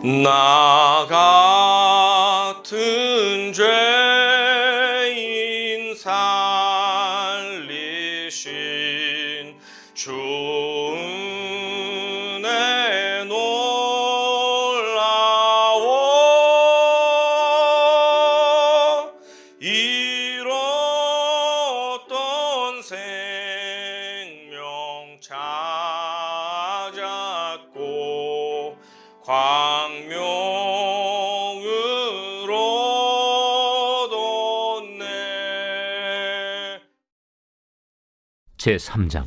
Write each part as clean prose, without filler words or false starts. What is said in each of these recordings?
나 같은 죄인 살리신 주 은혜 놀라워 잃었던 생명 찾았고 광명으로 돋네. 제3장.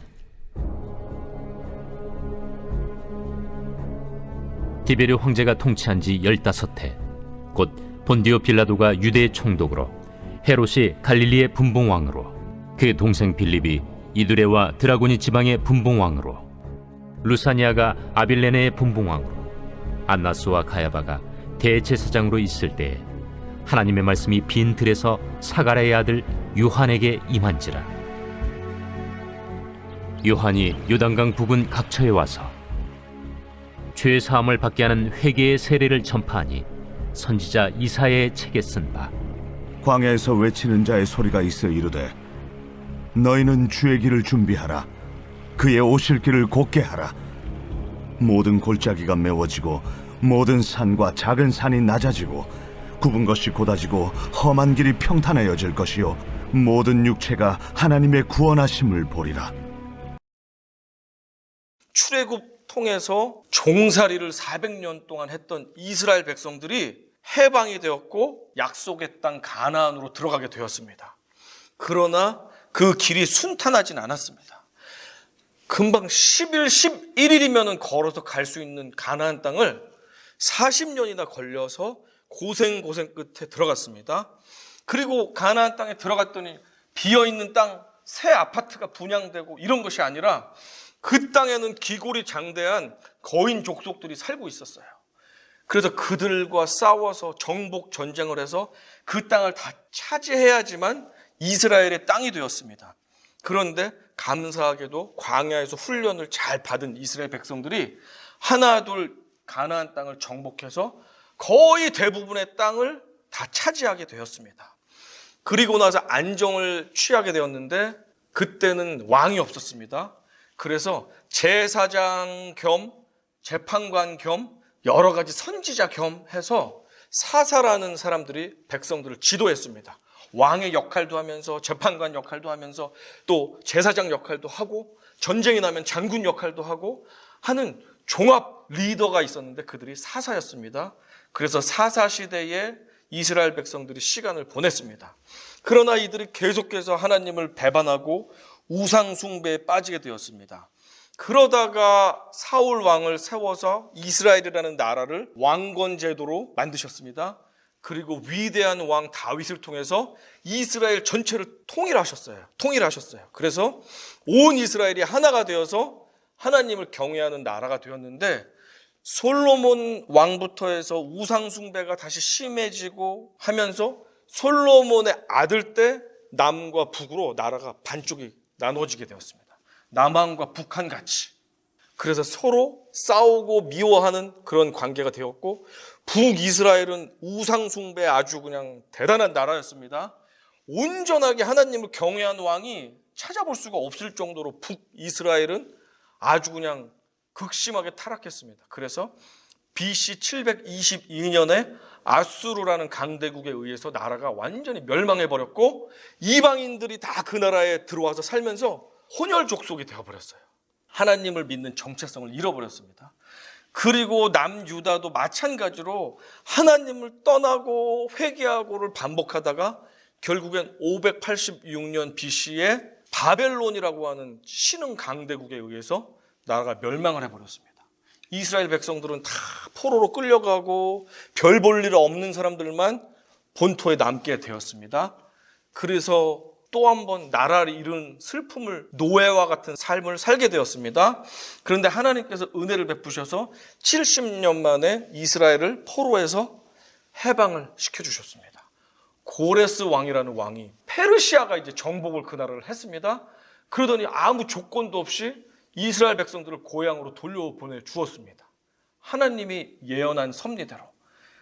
디베르 황제가 통치한 지 15해, 곧 본디오 빌라도가 유대의 총독으로, 헤롯이 갈릴리의 분봉왕으로, 그 동생 빌립이 이두레와 드라고니 지방의 분봉왕으로, 루사니아가 아빌레네의 분봉왕으로, 안나스와 가야바가 대제사장으로 있을 때에 하나님의 말씀이 빈 들에서 사가랴의 아들 요한에게 임한지라. 요한이 요단강 부근 각처에 와서 죄 사함을 받게 하는 회개의 세례를 전파하니 선지자 이사야의 책에 쓴 바, 광야에서 외치는 자의 소리가 있어 이르되 너희는 주의 길을 준비하라. 그의 오실 길을 곧게 하라. 모든 골짜기가 메워지고 모든 산과 작은 산이 낮아지고 굽은 것이 곧아지고 험한 길이 평탄해져질 것이요 모든 육체가 하나님의 구원하심을 보리라. 출애굽 통해서 종살이를 400년 동안 했던 이스라엘 백성들이 해방이 되었고 약속의 땅 가나안으로 들어가게 되었습니다. 그러나 그 길이 순탄하진 않았습니다. 금방 10일, 11일이면 걸어서 갈 수 있는 가나안 땅을 40년이나 걸려서 고생 끝에 들어갔습니다. 그리고 가나안 땅에 들어갔더니 비어있는 땅, 새 아파트가 분양되고 이런 것이 아니라 그 땅에는 기골이 장대한 거인 족속들이 살고 있었어요. 그래서 그들과 싸워서 정복 전쟁을 해서 그 땅을 다 차지해야지만 이스라엘의 땅이 되었습니다. 그런데 감사하게도 광야에서 훈련을 잘 받은 이스라엘 백성들이 하나둘 가나안 땅을 정복해서 거의 대부분의 땅을 다 차지하게 되었습니다. 그리고 나서 안정을 취하게 되었는데 그때는 왕이 없었습니다. 그래서 제사장 겸 재판관 겸 여러 가지 선지자 겸 해서 사사라는 사람들이 백성들을 지도했습니다. 왕의 역할도 하면서 재판관 역할도 하면서 또 제사장 역할도 하고 전쟁이 나면 장군 역할도 하고 하는 종합 리더가 있었는데 그들이 사사였습니다. 그래서 사사 시대에 이스라엘 백성들이 시간을 보냈습니다. 그러나 이들이 계속해서 하나님을 배반하고 우상 숭배에 빠지게 되었습니다. 그러다가 사울 왕을 세워서 이스라엘이라는 나라를 왕권 제도로 만드셨습니다. 그리고 위대한 왕 다윗을 통해서 이스라엘 전체를 통일하셨어요. 그래서 온 이스라엘이 하나가 되어서 하나님을 경외하는 나라가 되었는데 솔로몬 왕부터 해서 우상 숭배가 다시 심해지고 하면서 솔로몬의 아들 때 남과 북으로 나라가 반쪽이 나눠지게 되었습니다. 남한과 북한 같이. 그래서 서로 싸우고 미워하는 그런 관계가 되었고 북이스라엘은 우상 숭배에 아주 그냥 대단한 나라였습니다. 온전하게 하나님을 경외한 왕이 찾아볼 수가 없을 정도로 북이스라엘은 아주 그냥 극심하게 타락했습니다. 그래서 BC 722년에 아수르라는 강대국에 의해서 나라가 완전히 멸망해버렸고 이방인들이 다 그 나라에 들어와서 살면서 혼혈 족속이 되어버렸어요. 하나님을 믿는 정체성을 잃어버렸습니다. 그리고 남유다도 마찬가지로 하나님을 떠나고 회개하고를 반복하다가 결국엔 586년 BC에 바벨론이라고 하는 신흥 강대국에 의해서 나라가 멸망을 해버렸습니다. 이스라엘 백성들은 다 포로로 끌려가고 별 볼 일 없는 사람들만 본토에 남게 되었습니다. 그래서 또 한 번 나라를 잃은 슬픔을 노예와 같은 삶을 살게 되었습니다. 그런데 하나님께서 은혜를 베푸셔서 70년 만에 이스라엘을 포로에서 해방을 시켜주셨습니다. 고레스 왕이라는 왕이 페르시아가 이제 정복을 그 나라를 했습니다. 그러더니 아무 조건도 없이 이스라엘 백성들을 고향으로 돌려보내 주었습니다. 하나님이 예언한 섭리대로.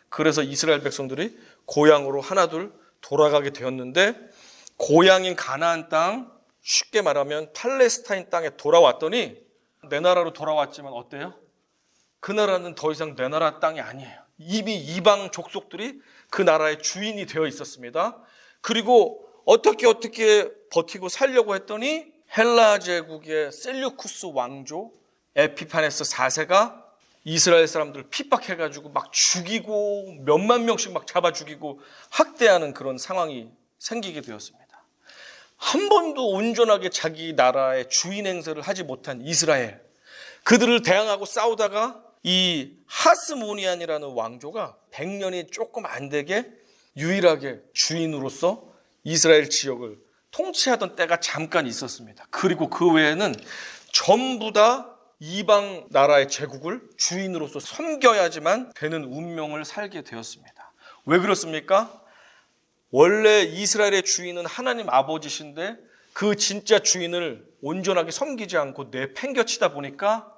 그래서 이스라엘 백성들이 고향으로 하나둘 돌아가게 되었는데, 고향인 가나안 땅, 쉽게 말하면 팔레스타인 땅에 돌아왔더니 내 나라로 돌아왔지만 어때요? 그 나라는 더 이상 내 나라 땅이 아니에요. 이미 이방 족속들이 그 나라의 주인이 되어 있었습니다. 그리고 어떻게 버티고 살려고 했더니 헬라 제국의 셀류쿠스 왕조 에피파네스 4세가 이스라엘 사람들을 핍박해가지고 막 죽이고 몇만 명씩 막 잡아 죽이고 학대하는 그런 상황이 생기게 되었습니다. 한 번도 온전하게 자기 나라의 주인 행세를 하지 못한 이스라엘, 그들을 대항하고 싸우다가 이 하스모니안이라는 왕조가 100년이 조금 안 되게 유일하게 주인으로서 이스라엘 지역을 통치하던 때가 잠깐 있었습니다. 그리고 그 외에는 전부 다 이방 나라의 제국을 주인으로서 섬겨야지만 되는 운명을 살게 되었습니다. 왜 그렇습니까? 원래 이스라엘의 주인은 하나님 아버지신데 그 진짜 주인을 온전하게 섬기지 않고 내팽겨치다 보니까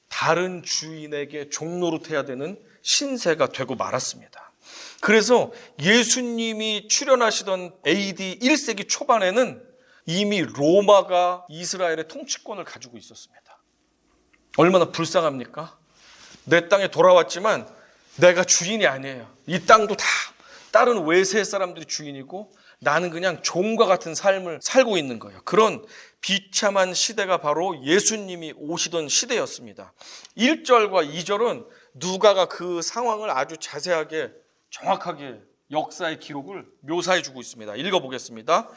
다른 주인에게 종노릇해야 되는 신세가 되고 말았습니다. 그래서 예수님이 출현하시던 AD 1세기 초반에는 이미 로마가 이스라엘의 통치권을 가지고 있었습니다. 얼마나 불쌍합니까? 내 땅에 돌아왔지만 내가 주인이 아니에요. 이 땅도 다 다른 외세 사람들이 주인이고 나는 그냥 종과 같은 삶을 살고 있는 거예요. 그런 비참한 시대가 바로 예수님이 오시던 시대였습니다. 1절과 2절은 누가가 그 상황을 아주 자세하게 정확하게 역사의 기록을 묘사해 주고 있습니다. 읽어보겠습니다.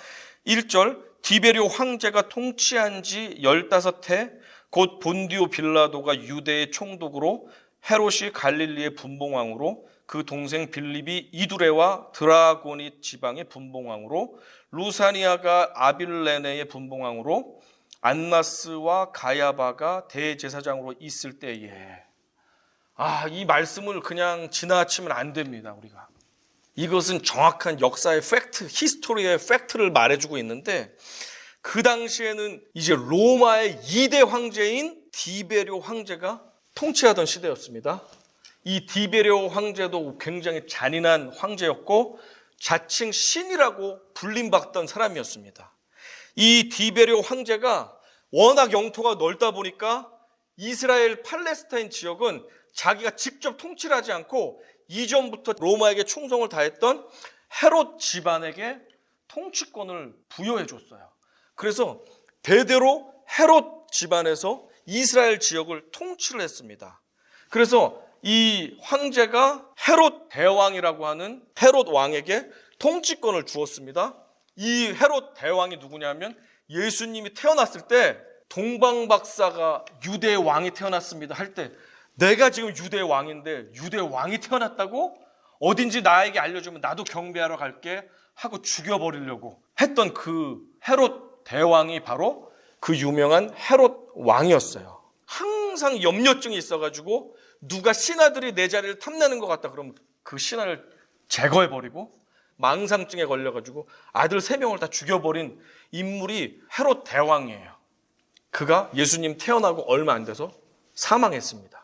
1절, 디베rio 황제가 통치한 지 15해 곧 본디오 빌라도가 유대의 총독으로, 헤롯이 갈릴리의 분봉왕으로, 그 동생 빌립이 이두레와 드라고니 지방의 분봉왕으로, 루사니아가 아빌레네의 분봉왕으로, 안나스와 가야바가 대제사장으로 있을 때에, 이 말씀을 그냥 지나치면 안 됩니다. 우리가 이것은 정확한 역사의 팩트, 히스토리의 팩트를 말해주고 있는데, 그 당시에는 이제 로마의 2대 황제인 디베rio 황제가 통치하던 시대였습니다. 이 디베rio 황제도 굉장히 잔인한 황제였고 자칭 신이라고 불림받던 사람이었습니다. 이 디베rio 황제가 워낙 영토가 넓다 보니까 이스라엘 팔레스타인 지역은 자기가 직접 통치를 하지 않고 이전부터 로마에게 충성을 다했던 헤롯 집안에게 통치권을 부여해 줬어요. 그래서 대대로 헤롯 집안에서 이스라엘 지역을 통치를 했습니다. 그래서 이 황제가 헤롯 대왕이라고 하는 헤롯 왕에게 통치권을 주었습니다. 이 헤롯 대왕이 누구냐면 예수님이 태어났을 때 동방박사가 유대의 왕이 태어났습니다 할 때 내가 지금 유대의 왕인데 유대의 왕이 태어났다고? 어딘지 나에게 알려주면 나도 경배하러 갈게 하고 죽여버리려고 했던 그 헤롯 대왕이 바로 그 유명한 헤롯 왕이었어요. 항상 염려증이 있어가지고 누가 신하들이 내 자리를 탐내는 것 같다 그러면 그 신하를 제거해버리고 망상증에 걸려가지고 아들 3명을 다 죽여버린 인물이 헤롯 대왕이에요. 그가 예수님 태어나고 얼마 안 돼서 사망했습니다.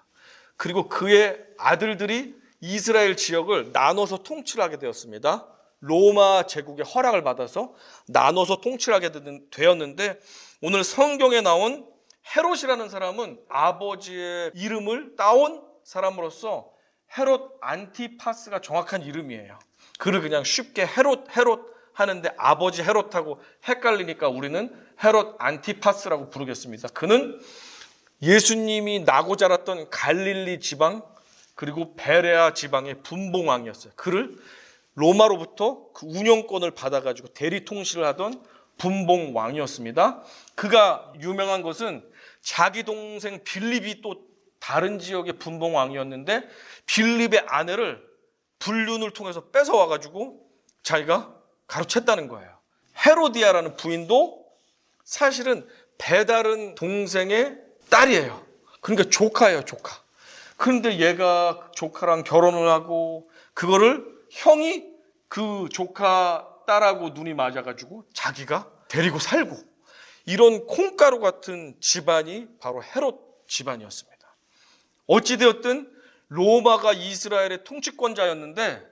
그리고 그의 아들들이 이스라엘 지역을 나눠서 통치를 하게 되었습니다. 로마 제국의 허락을 받아서 나눠서 통치를 하게 되었는데, 오늘 성경에 나온 헤롯이라는 사람은 아버지의 이름을 따온 사람으로서 헤롯 안티파스가 정확한 이름이에요. 그를 그냥 쉽게 헤롯 하는데 아버지 헤롯하고 헷갈리니까 우리는 헤롯 안티파스라고 부르겠습니다. 그는 예수님이 나고 자랐던 갈릴리 지방 그리고 베레아 지방의 분봉왕이었어요. 그를 로마로부터 그 운영권을 받아가지고 대리 통치를 하던 분봉왕이었습니다. 그가 유명한 것은 자기 동생 빌립이 또 다른 지역의 분봉왕이었는데 빌립의 아내를 불륜을 통해서 뺏어와가지고 자기가 가로챘다는 거예요. 헤로디아라는 부인도 사실은 배다른 동생의 딸이에요. 그러니까 조카예요, 조카. 그런데 얘가 조카랑 결혼을 하고 그거를 형이 그 조카 딸하고 눈이 맞아가지고 자기가 데리고 살고, 이런 콩가루 같은 집안이 바로 헤롯 집안이었습니다. 어찌되었든 로마가 이스라엘의 통치권자였는데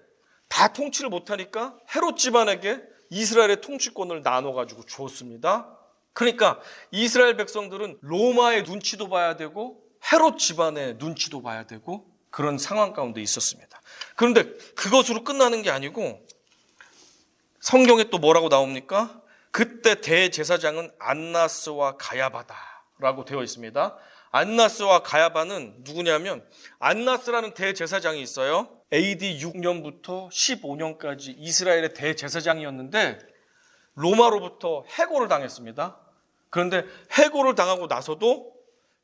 다 통치를 못하니까 헤롯 집안에게 이스라엘의 통치권을 나눠가지고 주었습니다. 그러니까 이스라엘 백성들은 로마의 눈치도 봐야 되고 헤롯 집안의 눈치도 봐야 되고 그런 상황 가운데 있었습니다. 그런데 그것으로 끝나는 게 아니고 성경에 또 뭐라고 나옵니까? 그때 대제사장은 안나스와 가야바다라고 되어 있습니다. 안나스와 가야바는 누구냐면 안나스라는 대제사장이 있어요. AD 6년부터 15년까지 이스라엘의 대제사장이었는데 로마로부터 해고를 당했습니다. 그런데 해고를 당하고 나서도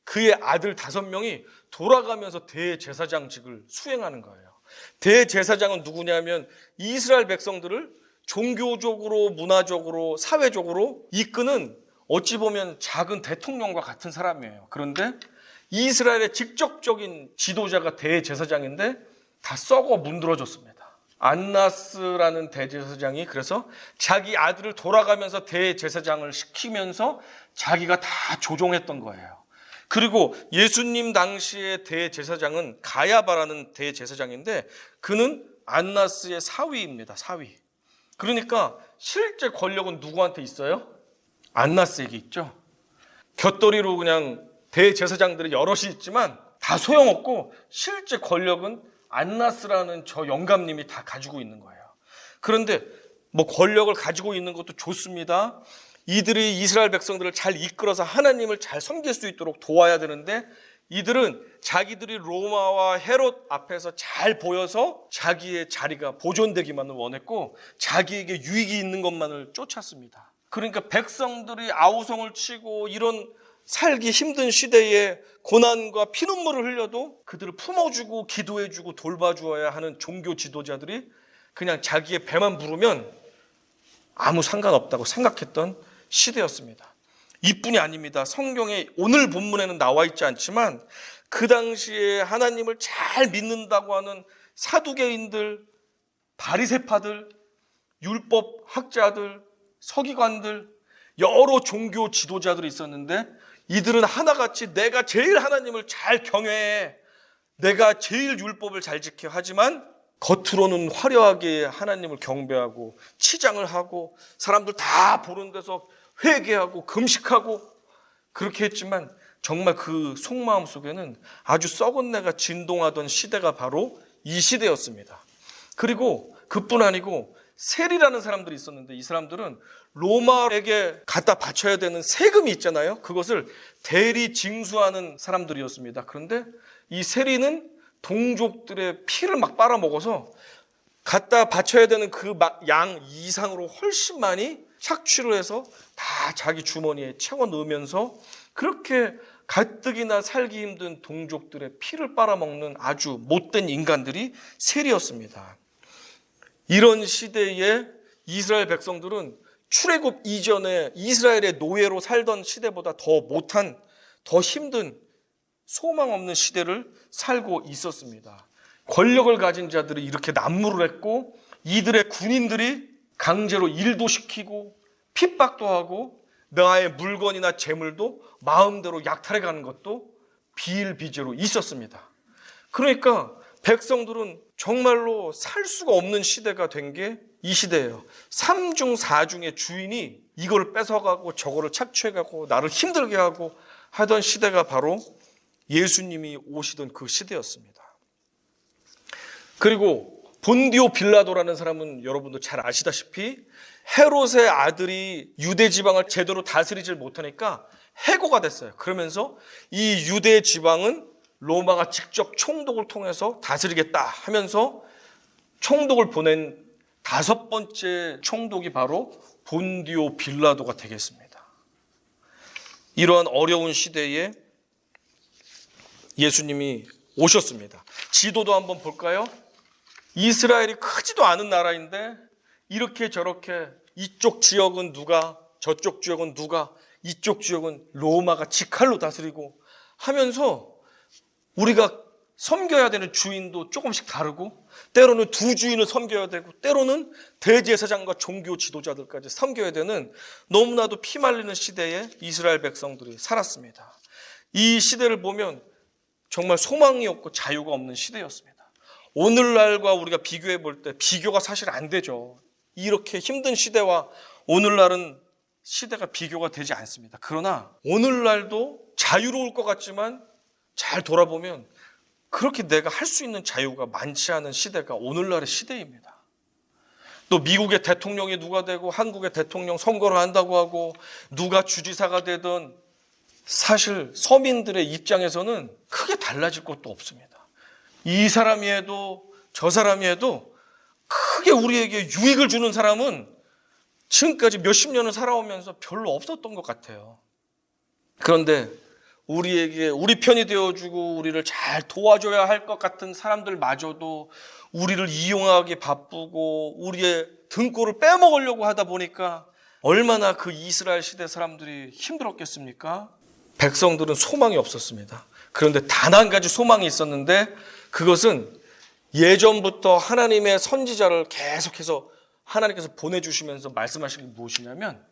그의 아들 5명이 돌아가면서 대제사장직을 수행하는 거예요. 대제사장은 누구냐면 이스라엘 백성들을 종교적으로, 문화적으로, 사회적으로 이끄는 어찌 보면 작은 대통령과 같은 사람이에요. 그런데 이스라엘의 직접적인 지도자가 대제사장인데 다 썩어 문드러졌습니다. 안나스라는 대제사장이 그래서 자기 아들을 돌아가면서 대제사장을 시키면서 자기가 다 조종했던 거예요. 그리고 예수님 당시의 대제사장은 가야바라는 대제사장인데 그는 안나스의 사위입니다. 사위. 그러니까 실제 권력은 누구한테 있어요? 안나스에게 있죠. 곁더리로 그냥 대제사장들이 여럿이 있지만 다 소용없고 실제 권력은 안나스라는 저 영감님이 다 가지고 있는 거예요. 그런데 뭐 권력을 가지고 있는 것도 좋습니다. 이들이 이스라엘 백성들을 잘 이끌어서 하나님을 잘 섬길 수 있도록 도와야 되는데 이들은 자기들이 로마와 헤롯 앞에서 잘 보여서 자기의 자리가 보존되기만을 원했고 자기에게 유익이 있는 것만을 쫓았습니다. 그러니까 백성들이 아우성을 치고 이런 살기 힘든 시대에 고난과 피눈물을 흘려도 그들을 품어주고 기도해주고 돌봐주어야 하는 종교 지도자들이 그냥 자기의 배만 부르면 아무 상관없다고 생각했던 시대였습니다. 이뿐이 아닙니다. 성경에 오늘 본문에는 나와 있지 않지만 그 당시에 하나님을 잘 믿는다고 하는 사두개인들, 바리새파들, 율법 학자들, 서기관들, 여러 종교 지도자들이 있었는데 이들은 하나같이 내가 제일 하나님을 잘 경외해, 내가 제일 율법을 잘 지켜 하지만 겉으로는 화려하게 하나님을 경배하고 치장을 하고 사람들 다 보는 데서 회개하고 금식하고 그렇게 했지만 정말 그 속마음 속에는 아주 썩은 내가 진동하던 시대가 바로 이 시대였습니다. 그리고 그뿐 아니고 세리라는 사람들이 있었는데 이 사람들은 로마에게 갖다 바쳐야 되는 세금이 있잖아요. 그것을 대리 징수하는 사람들이었습니다. 그런데 이 세리는 동족들의 피를 막 빨아먹어서 갖다 바쳐야 되는 그 양 이상으로 훨씬 많이 착취를 해서 다 자기 주머니에 채워 넣으면서 그렇게 가뜩이나 살기 힘든 동족들의 피를 빨아먹는 아주 못된 인간들이 세리였습니다. 이런 시대에 이스라엘 백성들은 출애굽 이전에 이스라엘의 노예로 살던 시대보다 더 못한, 더 힘든, 소망 없는 시대를 살고 있었습니다. 권력을 가진 자들이 이렇게 난무를 했고 이들의 군인들이 강제로 일도 시키고 핍박도 하고 나의 물건이나 재물도 마음대로 약탈해가는 것도 비일비재로 있었습니다. 그러니까 백성들은 정말로 살 수가 없는 시대가 된 게 이 시대예요. 3중 4중의 주인이 이거를 뺏어가고 저거를 착취해가고 나를 힘들게 하고 하던 시대가 바로 예수님이 오시던 그 시대였습니다. 그리고 본디오 빌라도라는 사람은 여러분도 잘 아시다시피 헤롯의 아들이 유대 지방을 제대로 다스리질 못하니까 해고가 됐어요. 그러면서 이 유대 지방은 로마가 직접 총독을 통해서 다스리겠다 하면서 총독을 보낸 5번째 총독이 바로 본디오 빌라도가 되겠습니다. 이러한 어려운 시대에 예수님이 오셨습니다. 지도도 한번 볼까요? 이스라엘이 크지도 않은 나라인데 이렇게 저렇게 이쪽 지역은 누가, 저쪽 지역은 누가, 이쪽 지역은 로마가 직할로 다스리고 하면서 우리가 섬겨야 되는 주인도 조금씩 다르고 때로는 두 주인을 섬겨야 되고 때로는 대제사장과 종교 지도자들까지 섬겨야 되는 너무나도 피말리는 시대에 이스라엘 백성들이 살았습니다. 이 시대를 보면 정말 소망이 없고 자유가 없는 시대였습니다. 오늘날과 우리가 비교해 볼 때 비교가 사실 안 되죠. 이렇게 힘든 시대와 오늘날은 시대가 비교가 되지 않습니다. 그러나 오늘날도 자유로울 것 같지만 잘 돌아보면 그렇게 내가 할 수 있는 자유가 많지 않은 시대가 오늘날의 시대입니다. 또 미국의 대통령이 누가 되고 한국의 대통령 선거를 한다고 하고 누가 주지사가 되든 사실 서민들의 입장에서는 크게 달라질 것도 없습니다. 이 사람이 해도 저 사람이 해도 크게 우리에게 유익을 주는 사람은 지금까지 몇십 년을 살아오면서 별로 없었던 것 같아요. 그런데 우리에게 우리 편이 되어주고 우리를 잘 도와줘야 할 것 같은 사람들마저도 우리를 이용하기 바쁘고 우리의 등골을 빼먹으려고 하다 보니까 얼마나 그 이스라엘 시대 사람들이 힘들었겠습니까? 백성들은 소망이 없었습니다. 그런데 단 한 가지 소망이 있었는데 그것은 예전부터 하나님의 선지자를 계속해서 하나님께서 보내주시면서 말씀하신 게 무엇이냐면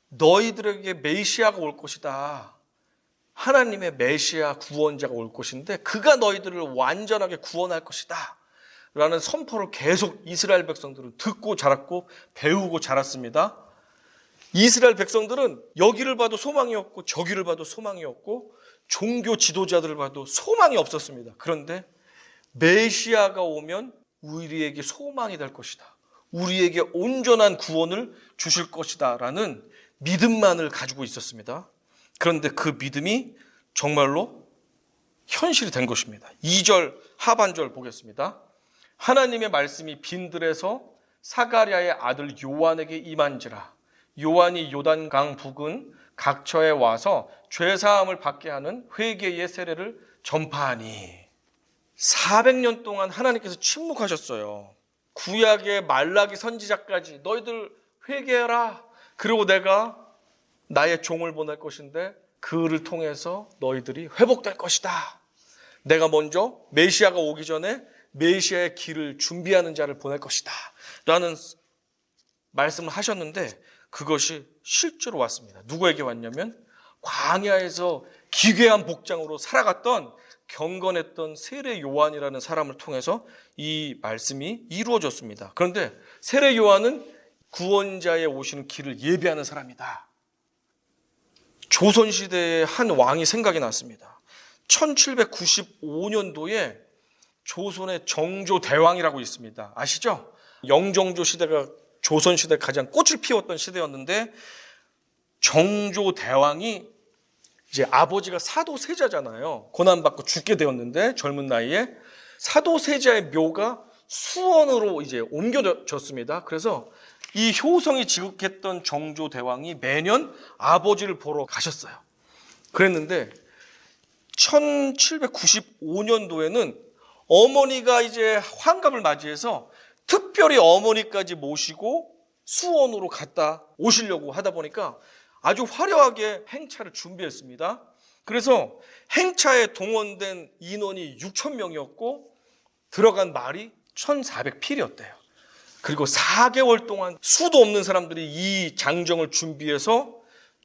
너희들에게 메시아가 올 것이다. 하나님의 메시아 구원자가 올 것인데 그가 너희들을 완전하게 구원할 것이다 라는 선포를 계속 이스라엘 백성들은 듣고 자랐고 배우고 자랐습니다. 이스라엘 백성들은 여기를 봐도 소망이 없고 저기를 봐도 소망이 없고 종교 지도자들을 봐도 소망이 없었습니다. 그런데 메시아가 오면 우리에게 소망이 될 것이다. 우리에게 온전한 구원을 주실 것이다 라는 믿음만을 가지고 있었습니다. 그런데 그 믿음이 정말로 현실이 된 것입니다. 2절 하반절 보겠습니다. 하나님의 말씀이 빈들에서 사가랴의 아들 요한에게 임한지라. 요한이 요단강 북은 각처에 와서 죄사함을 받게 하는 회개의 세례를 전파하니. 400년 동안 하나님께서 침묵하셨어요. 구약의 말라기 선지자까지 너희들 회개해라. 그리고 내가 나의 종을 보낼 것인데 그를 통해서 너희들이 회복될 것이다. 내가 먼저 메시아가 오기 전에 메시아의 길을 준비하는 자를 보낼 것이다 라는 말씀을 하셨는데 그것이 실제로 왔습니다. 누구에게 왔냐면 광야에서 기괴한 복장으로 살아갔던 경건했던 세례 요한이라는 사람을 통해서 이 말씀이 이루어졌습니다. 그런데 세례 요한은 구원자의 오시는 길을 예비하는 사람이다. 조선시대의 한 왕이 생각이 났습니다. 1795년도에 조선의 정조대왕이라고 있습니다. 아시죠? 영정조 시대가 조선시대 가장 꽃을 피웠던 시대였는데 정조대왕이 이제 아버지가 사도세자잖아요. 고난받고 죽게 되었는데 젊은 나이에 사도세자의 묘가 수원으로 이제 옮겨졌습니다. 그래서 이 효성이 지극했던 정조대왕이 매년 아버지를 보러 가셨어요. 그랬는데 1795년도에는 어머니가 이제 환갑을 맞이해서 특별히 어머니까지 모시고 수원으로 갔다 오시려고 하다 보니까 아주 화려하게 행차를 준비했습니다. 그래서 행차에 동원된 인원이 6,000명이었고 들어간 말이 1,400필이었대요. 그리고 4개월 동안 수도 없는 사람들이 이 장정을 준비해서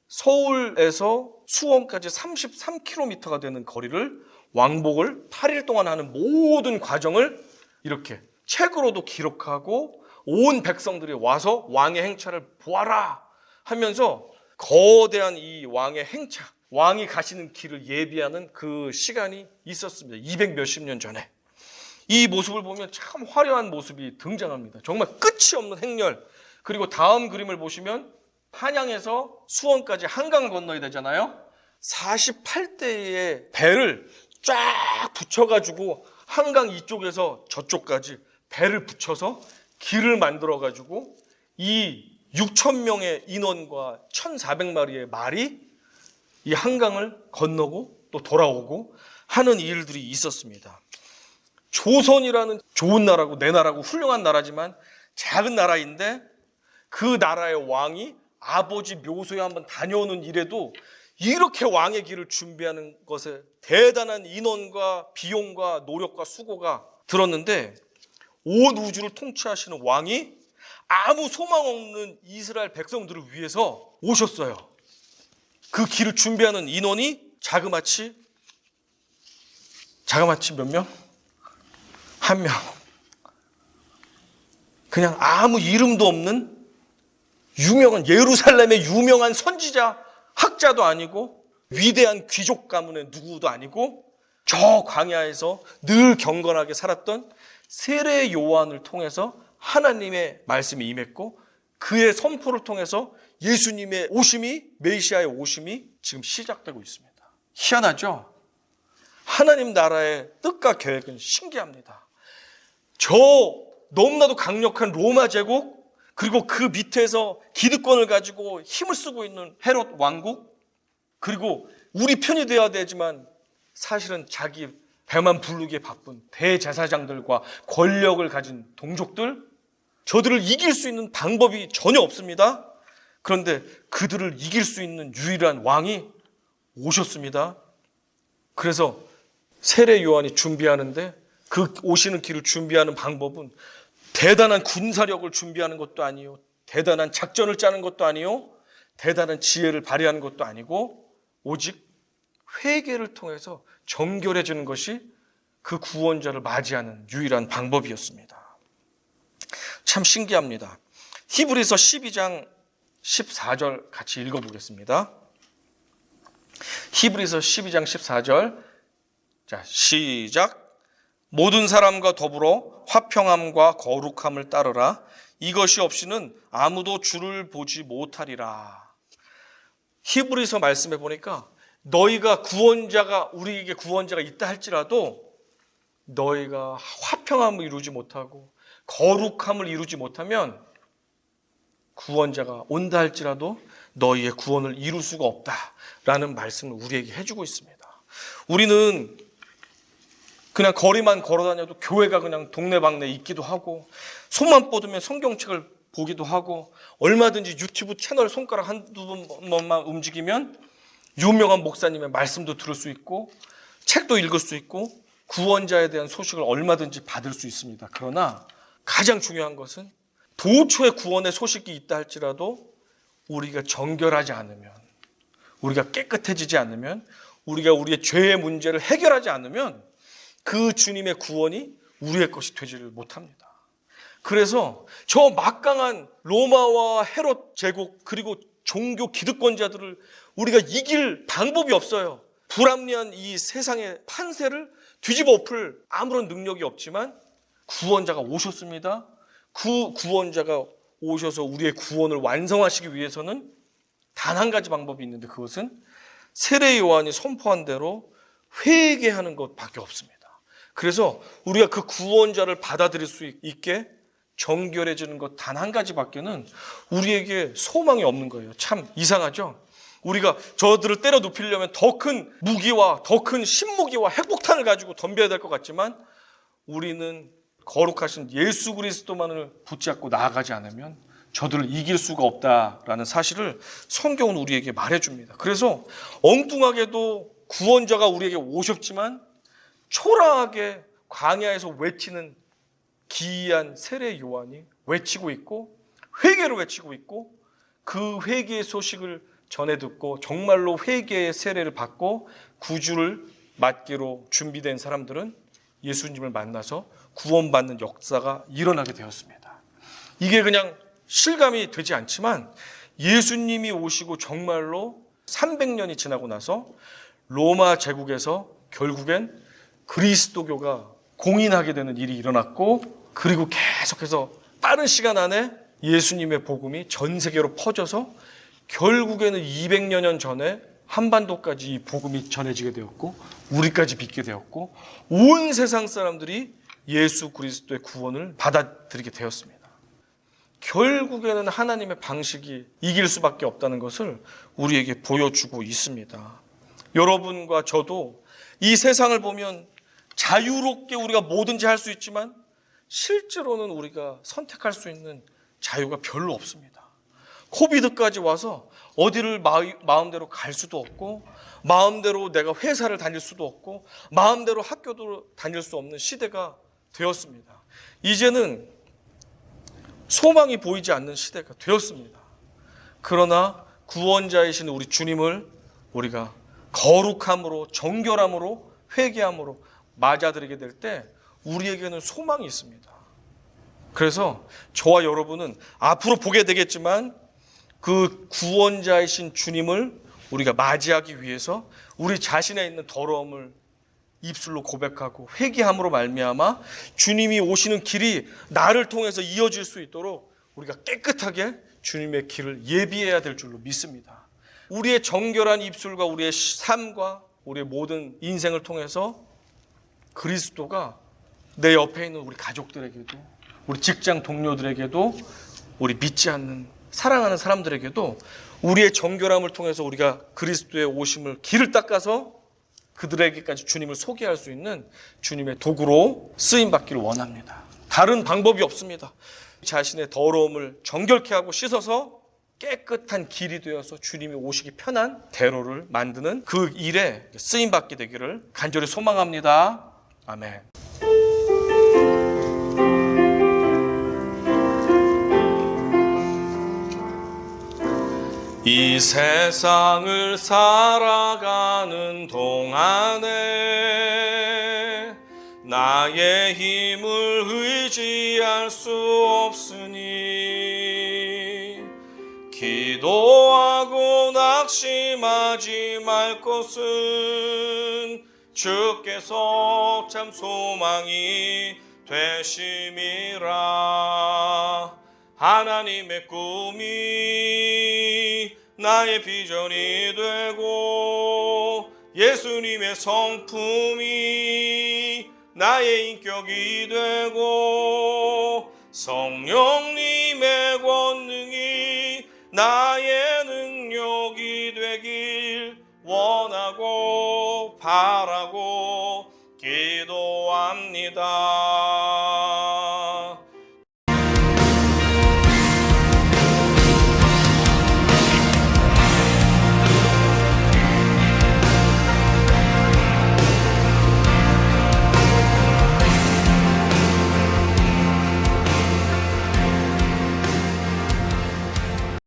서울에서 수원까지 33km가 되는 거리를 왕복을 8일 동안 하는 모든 과정을 이렇게 책으로도 기록하고 온 백성들이 와서 왕의 행차를 보아라 하면서 거대한 이 왕의 행차, 왕이 가시는 길을 예비하는 그 시간이 있었습니다. 200 몇십 년 전에. 이 모습을 보면 참 화려한 모습이 등장합니다. 정말 끝이 없는 행렬. 그리고 다음 그림을 보시면 한양에서 수원까지 한강 건너야 되잖아요. 48대의 배를 쫙 붙여가지고 한강 이쪽에서 저쪽까지 배를 붙여서 길을 만들어가지고 이 6,000명의 인원과 1,400마리의 말이 이 한강을 건너고 또 돌아오고 하는 일들이 있었습니다. 조선이라는 좋은 나라고 내 나라고 훌륭한 나라지만 작은 나라인데 그 나라의 왕이 아버지 묘소에 한번 다녀오는 일에도 이렇게 왕의 길을 준비하는 것에 대단한 인원과 비용과 노력과 수고가 들었는데 온 우주를 통치하시는 왕이 아무 소망 없는 이스라엘 백성들을 위해서 오셨어요. 그 길을 준비하는 인원이 자그마치 자그마치 몇 명? 한 명. 그냥 아무 이름도 없는 유명한 예루살렘의 유명한 선지자, 학자도 아니고 위대한 귀족 가문의 누구도 아니고 저 광야에서 늘 경건하게 살았던 세례 요한을 통해서 하나님의 말씀이 임했고 그의 선포를 통해서 예수님의 오심이, 메시아의 오심이 지금 시작되고 있습니다. 희한하죠? 하나님 나라의 뜻과 계획은 신기합니다. 저 너무나도 강력한 로마 제국, 그리고 그 밑에서 기득권을 가지고 힘을 쓰고 있는 헤롯 왕국, 그리고 우리 편이 되어야 되지만 사실은 자기 배만 부르기에 바쁜 대제사장들과 권력을 가진 동족들, 저들을 이길 수 있는 방법이 전혀 없습니다. 그런데 그들을 이길 수 있는 유일한 왕이 오셨습니다. 그래서 세례 요한이 준비하는데 그 오시는 길을 준비하는 방법은 대단한 군사력을 준비하는 것도 아니요, 대단한 작전을 짜는 것도 아니요, 대단한 지혜를 발휘하는 것도 아니고 오직 회개를 통해서 정결해지는 것이 그 구원자를 맞이하는 유일한 방법이었습니다. 참 신기합니다. 히브리서 12장 14절 같이 읽어보겠습니다. 히브리서 12장 14절. 자, 시작. 모든 사람과 더불어 화평함과 거룩함을 따르라. 이것이 없이는 아무도 주를 보지 못하리라. 히브리서 말씀해 보니까 너희가 우리에게 구원자가 있다 할지라도 너희가 화평함을 이루지 못하고 거룩함을 이루지 못하면 구원자가 온다 할지라도 너희의 구원을 이룰 수가 없다라는 말씀을 우리에게 해주고 있습니다. 우리는 그냥 거리만 걸어다녀도 교회가 그냥 동네방네 있기도 하고 손만 뻗으면 성경책을 보기도 하고 얼마든지 유튜브 채널 손가락 한두 번만 움직이면 유명한 목사님의 말씀도 들을 수 있고 책도 읽을 수 있고 구원자에 대한 소식을 얼마든지 받을 수 있습니다. 그러나 가장 중요한 것은 도처에 구원의 소식이 있다 할지라도 우리가 정결하지 않으면, 우리가 깨끗해지지 않으면, 우리가 우리의 죄의 문제를 해결하지 않으면 그 주님의 구원이 우리의 것이 되지를 못합니다. 그래서 저 막강한 로마와 헤롯 제국 그리고 종교 기득권자들을 우리가 이길 방법이 없어요. 불합리한 이 세상의 판세를 뒤집어 엎을 아무런 능력이 없지만 구원자가 오셨습니다. 그 구원자가 오셔서 우리의 구원을 완성하시기 위해서는 단 한 가지 방법이 있는데 그것은 세례 요한이 선포한 대로 회개하는 것밖에 없습니다. 그래서 우리가 그 구원자를 받아들일 수 있게 정결해지는 것 단 한 가지밖에는 우리에게 소망이 없는 거예요. 참 이상하죠? 우리가 저들을 때려 눕히려면 더 큰 무기와 더 큰 신무기와 핵폭탄을 가지고 덤벼야 될 것 같지만 우리는 거룩하신 예수 그리스도만을 붙잡고 나아가지 않으면 저들을 이길 수가 없다라는 사실을 성경은 우리에게 말해줍니다. 그래서 엉뚱하게도 구원자가 우리에게 오셨지만 초라하게 광야에서 외치는 기이한 세례 요한이 외치고 있고 회개를 외치고 있고 그 회개의 소식을 전해 듣고 정말로 회개의 세례를 받고 구주를 맞기로 준비된 사람들은 예수님을 만나서 구원받는 역사가 일어나게 되었습니다. 이게 그냥 실감이 되지 않지만 예수님이 오시고 정말로 300년이 지나고 나서 로마 제국에서 결국엔 그리스도교가 공인하게 되는 일이 일어났고 그리고 계속해서 빠른 시간 안에 예수님의 복음이 전 세계로 퍼져서 결국에는 200여 년 전에 한반도까지 이 복음이 전해지게 되었고 우리까지 믿게 되었고 온 세상 사람들이 예수 그리스도의 구원을 받아들이게 되었습니다. 결국에는 하나님의 방식이 이길 수밖에 없다는 것을 우리에게 보여주고 있습니다. 여러분과 저도 이 세상을 보면 자유롭게 우리가 뭐든지 할 수 있지만 실제로는 우리가 선택할 수 있는 자유가 별로 없습니다. 코비드까지 와서 어디를 마음대로 갈 수도 없고 마음대로 내가 회사를 다닐 수도 없고 마음대로 학교도 다닐 수 없는 시대가 되었습니다. 이제는 소망이 보이지 않는 시대가 되었습니다. 그러나 구원자이신 우리 주님을 우리가 거룩함으로 정결함으로 회개함으로 맞아들이게 될 때 우리에게는 소망이 있습니다. 그래서 저와 여러분은 앞으로 보게 되겠지만 그 구원자이신 주님을 우리가 맞이하기 위해서 우리 자신에 있는 더러움을 입술로 고백하고 회개함으로 말미암아 주님이 오시는 길이 나를 통해서 이어질 수 있도록 우리가 깨끗하게 주님의 길을 예비해야 될 줄로 믿습니다. 우리의 정결한 입술과 우리의 삶과 우리의 모든 인생을 통해서 그리스도가 내 옆에 있는 우리 가족들에게도, 우리 직장 동료들에게도, 우리 믿지 않는 사랑하는 사람들에게도 우리의 정결함을 통해서 우리가 그리스도의 오심을 길을 닦아서 그들에게까지 주님을 소개할 수 있는 주님의 도구로 쓰임받기를 원합니다. 다른 방법이 없습니다. 자신의 더러움을 정결케 하고 씻어서 깨끗한 길이 되어서 주님이 오시기 편한 대로를 만드는 그 일에 쓰임받게 되기를 간절히 소망합니다. 아멘. 이 세상을 살아가는 동안에 나의 힘을 의지할 수 없으니 기도하고 낙심하지 말 것은 주께서 참 소망이 되심이라. 하나님의 꿈이 나의 비전이 되고 예수님의 성품이 나의 인격이 되고 성령님의 권능이 나의 능력이 되길 원하고 바라고 기도합니다.